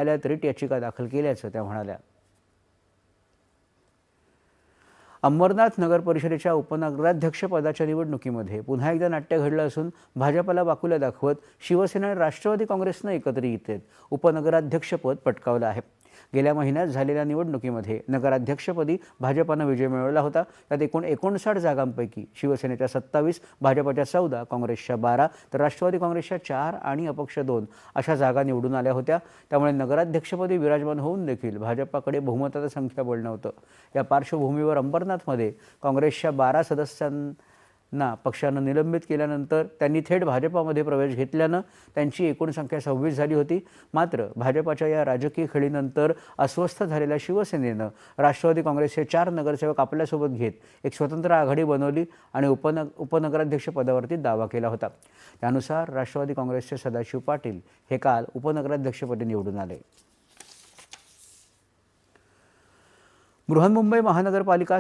न्यायालयात रिट याचिका दाखल केल्याचं त्या म्हणाल्या. अंबरनाथ नगर परिषदेच्या उपनगराध्यक्षपदाच्या निवडणुकीमध्ये पुन्हा एकदा नाट्य घडलं असून भाजपला बाकुल्या दाखवत शिवसेना आणि राष्ट्रवादी काँग्रेसनं एकत्रित येत उपनगराध्यक्षपद पटकावलं आहे. गेल्या महिन्यात झालेल्या निवडणुकीमध्ये नगराध्यक्षपदी भाजपानं विजय मिळवला होता. त्यात एकूण 59 जागांपैकी शिवसेनेच्या 27, भाजपच्या 14, काँग्रेसच्या 12 तर राष्ट्रवादी काँग्रेसच्या 4 आणि अपक्ष 2 अशा जागा निवडून आल्या होत्या. त्यामुळे नगराध्यक्षपदी विराजमान होऊन देखील भाजपाकडे बहुमताचं संख्याबळ नव्हतं. या पार्श्वभूमीवर अंबरनाथमध्ये काँग्रेसच्या 12 सदस्यांना पक्षानं निलंबित केल्यानंतर त्यांनी थेट भाजपामध्ये प्रवेश घेतल्यानं त्यांची एकूण संख्या 26 झाली होती. मात्र भाजपाच्या या राजकीय खेळीनंतर अस्वस्थ झालेल्या शिवसेनेनं राष्ट्रवादी काँग्रेसचे 4 नगरसेवक आपल्यासोबत घेत एक स्वतंत्र आघाडी बनवली आणि उपनगराध्यक्षपदावरती दावा केला होता. त्यानुसार राष्ट्रवादी काँग्रेसचे सदाशिव पाटील हे काल उपनगराध्यक्षपदी निवडून आले. बृहन्मुंबई महानगरपालिका